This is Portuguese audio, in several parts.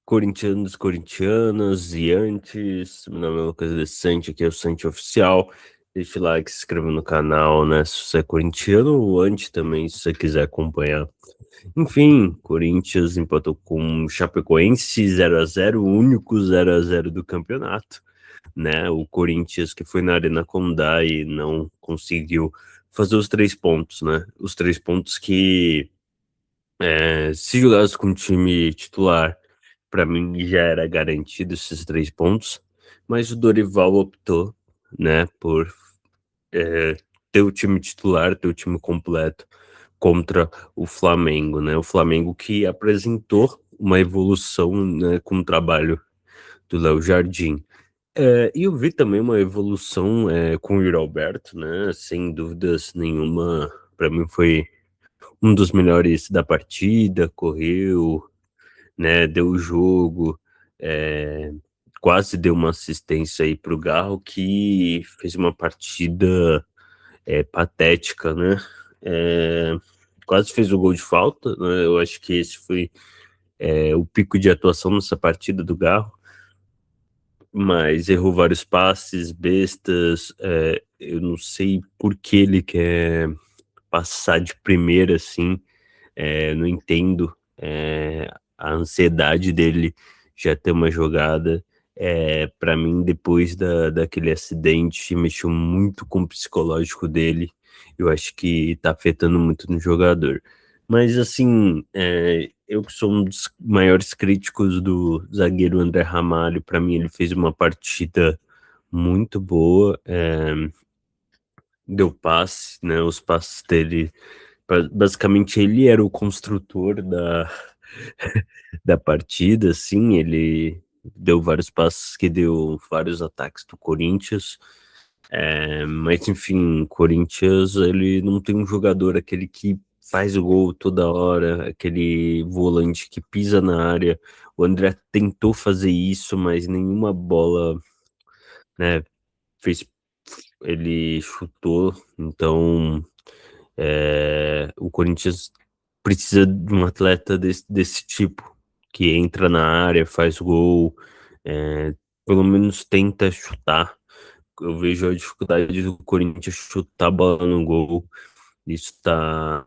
Corintianos, corintianas e antes, meu nome é Lucas Desante, aqui é o Sante Oficial. Deixa o like, se inscreva no canal, né? Se você é corintiano ou antes também, se você quiser acompanhar. Enfim, Corinthians empatou com Chapecoense 0-0, o único 0-0 do campeonato, né? O Corinthians que foi na Arena Condá e não conseguiu fazer os 3 pontos, né? Os 3 pontos que se jogasse com o time titular, para mim já era garantido esses 3 pontos, mas o Dorival optou, né, por ter o time titular, ter o time completo contra o Flamengo, né? O Flamengo que apresentou uma evolução, né, com o trabalho do Léo Jardim. E eu vi também uma evolução com o Yuri Alberto, né? Sem dúvidas nenhuma, para mim foi um dos melhores da partida, correu, né, deu o jogo, eh, quase deu uma assistência aí para o Garro, que fez uma partida, patética, né, eh, quase fez o gol de falta, né, eu acho que esse foi, o pico de atuação nessa partida do Garro, mas errou vários passes bestas, eu não sei por que ele quer passar de primeira, assim, não entendo, a ansiedade dele já ter uma jogada. Para mim, depois daquele acidente, mexeu muito com o psicológico dele. Eu acho que tá afetando muito no jogador. Mas assim, eu que sou um dos maiores críticos do zagueiro André Ramalho, para mim ele fez uma partida muito boa, deu passe, né? Os passes dele, basicamente ele era o construtor da da partida, assim, ele deu vários passes que deu vários ataques do Corinthians, mas enfim, o Corinthians ele não tem um jogador aquele que faz o gol toda hora, aquele volante que pisa na área. O André tentou fazer isso, mas nenhuma bola, né, fez ele chutou, então o Corinthians precisa de um atleta desse tipo, que entra na área, faz gol, pelo menos tenta chutar. Eu vejo a dificuldade do Corinthians chutar a bola no gol. Isso tá.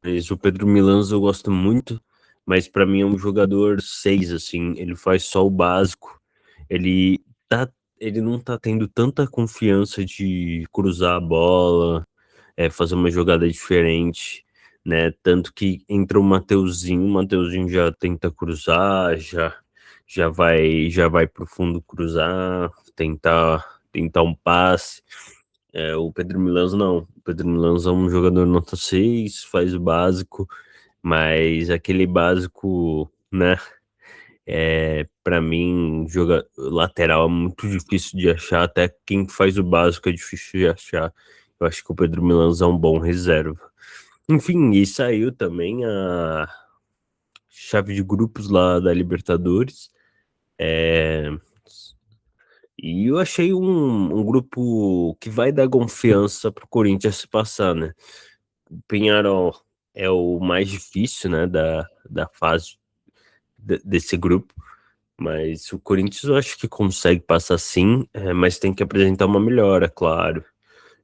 Mas o Pedro Milans eu gosto muito, mas pra mim é um jogador 6 assim, ele faz só o básico. Ele tá, ele não tá tendo tanta confiança de cruzar a bola, fazer uma jogada diferente, né? Tanto que entra o Mateuzinho já tenta cruzar, já vai pro fundo cruzar, tentar um passe. O Pedro Milans não. O Pedro Milans é um jogador nota 6, faz o básico, mas aquele básico, né? Para mim, lateral é muito difícil de achar, até quem faz o básico é difícil de achar. Eu acho que o Pedro Milans é um bom reserva. Enfim, e saiu também a chave de grupos lá da Libertadores. É, e eu achei um grupo que vai dar confiança pro Corinthians se passar, né? O Peñarol é o mais difícil, né, da fase desse grupo. Mas o Corinthians eu acho que consegue passar sim, mas tem que apresentar uma melhora, claro.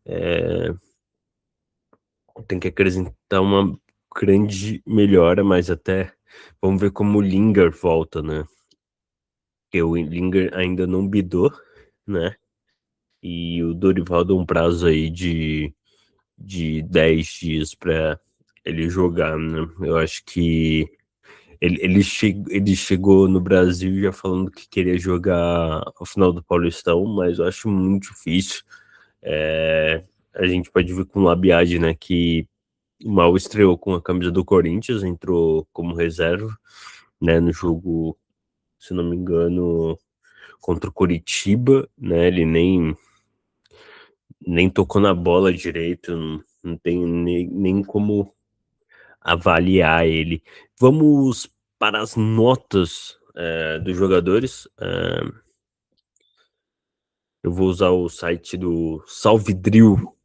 É, tem que apresentar uma grande melhora, mas até vamos ver como o Lingard volta, né? Porque o Lingard ainda não bidou, né? E o Dorival deu um prazo aí de 10 dias para ele jogar, né? Eu acho que ele chegou no Brasil já falando que queria jogar o final do Paulistão, mas eu acho muito difícil. A gente pode ver com o Labiade, né, que mal estreou com a camisa do Corinthians, entrou como reserva, né, no jogo, se não me engano, contra o Coritiba, né, ele nem tocou na bola direito, não tem nem como avaliar ele. Vamos para as notas dos jogadores. Eu vou usar o site do Salvidril,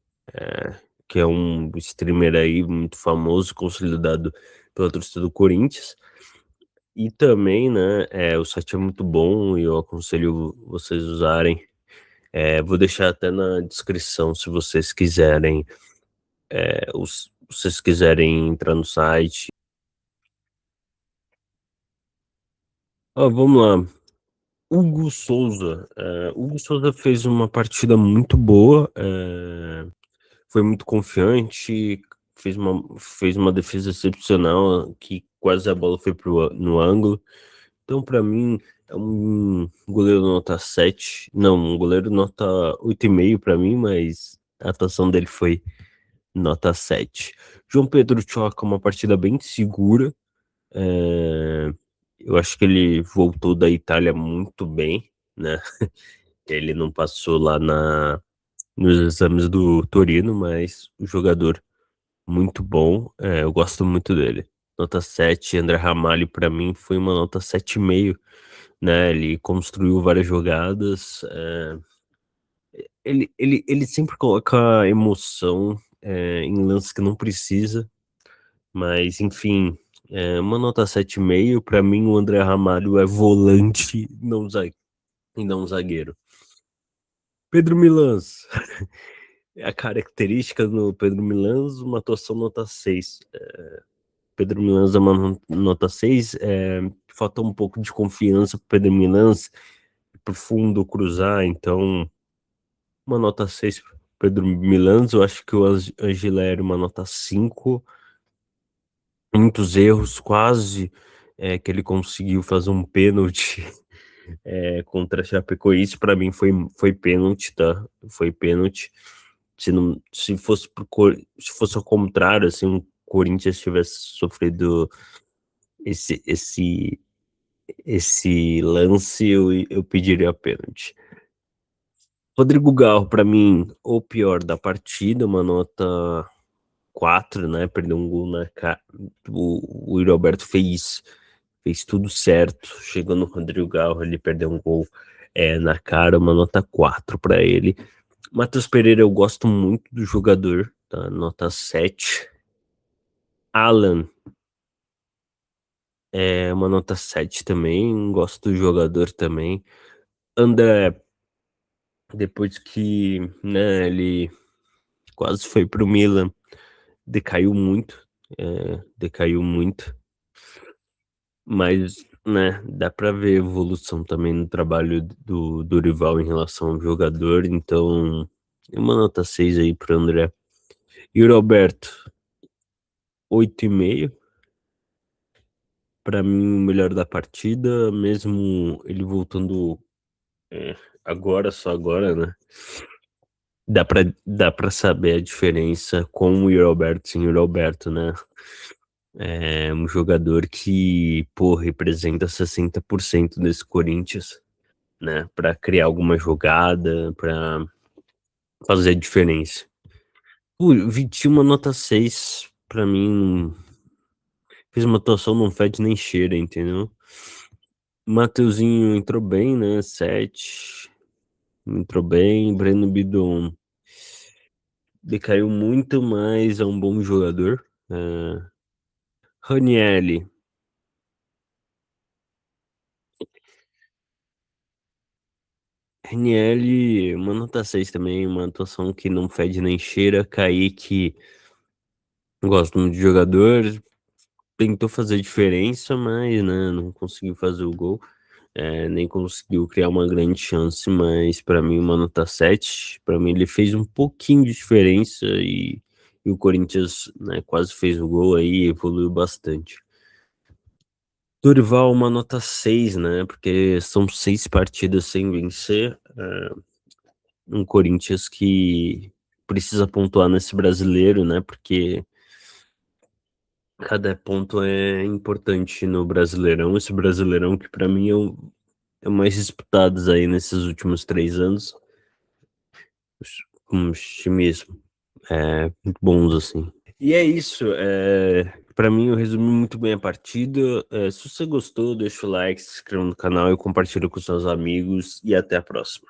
que é um streamer aí muito famoso, consolidado pela torcida do Corinthians. E também, né, o site é muito bom e eu aconselho vocês usarem. Vou deixar até na descrição se vocês quiserem, vocês quiserem entrar no site. Ó, vamos lá. Hugo Souza fez uma partida muito boa, foi muito confiante, fez uma defesa excepcional, que quase a bola foi no ângulo. Então, para mim, é um goleiro nota 7. Não, um goleiro nota 8,5 para mim, mas a atuação dele foi nota 7. João Pedro Choca, uma partida bem segura. é, eu acho que ele voltou da Itália muito bem, né? Ele não passou lá nos exames do Torino, mas o jogador muito bom. Eu gosto muito dele. Nota 7. André Ramalho, para mim, foi uma nota 7,5, né? Ele construiu várias jogadas. Ele sempre coloca emoção em lances que não precisa, mas enfim, uma nota 7,5. Para mim, o André Ramalho é volante, e não zagueiro. Pedro Milans. A característica do Pedro Milans, uma atuação nota 6. Pedro Milans é uma nota 6. Falta um pouco de confiança pro Pedro Milans pro fundo cruzar, então uma nota 6 pro Pedro Milans. Eu acho que o Angileri uma nota 5. Muitos erros, quase que ele conseguiu fazer um pênalti contra a Chapecoense. Para mim foi pênalti, tá? Foi pênalti. Se fosse ao contrário, assim, o Corinthians tivesse sofrido esse, esse, esse lance, eu pediria pênalti. Rodrigo Garro, para mim, o pior da partida, uma nota 4, né? Perdeu um gol na cara. O Yuri Alberto fez tudo certo. Chegou no Rodrigo Garro, ele perdeu um gol na cara, uma nota 4 para ele. Matheus Pereira, eu gosto muito do jogador, tá? Nota 7. Alan, uma nota 7 também, gosto do jogador também. André, depois que, né, ele quase foi pro Milan, decaiu muito, decaiu muito, mas, né, dá pra ver evolução também no trabalho do Dorival em relação ao jogador, então, uma nota 6 aí pro André. E o Roberto, 8,5. Pra mim, o melhor da partida, mesmo ele voltando agora, só agora, né? Dá pra saber a diferença com o Yuri Alberto sem o Yuri Alberto, né? É um jogador que, pô, representa 60% desse Corinthians, né? Pra criar alguma jogada, pra fazer a diferença. O Vitinho, uma nota 6, pra mim, fez uma atuação, não fede nem cheira, entendeu? Mateuzinho entrou bem, né? 7. Entrou bem. Breno Bidon decaiu muito, mas é um bom jogador. Ranieri. Ranieri, uma nota 6 também, uma atuação que não fede nem cheira. Kaique, gosto muito de jogador. Tentou fazer diferença, mas né, não conseguiu fazer o gol. Nem conseguiu criar uma grande chance, mas para mim uma nota 7. Para mim ele fez um pouquinho de diferença e o Corinthians, né, quase fez o gol aí, evoluiu bastante. Dorival, uma nota 6, né? Porque são 6 partidas sem vencer. Um Corinthians que precisa pontuar nesse brasileiro, né? Porque cada ponto é importante no Brasileirão. Esse Brasileirão que para mim é o mais disputado aí nesses últimos 3 anos. Com os times muito bons, assim. E é isso. Para mim, eu resumi muito bem a partida. Se você gostou, deixa o like, se inscreva no canal e compartilha com seus amigos. E até a próxima.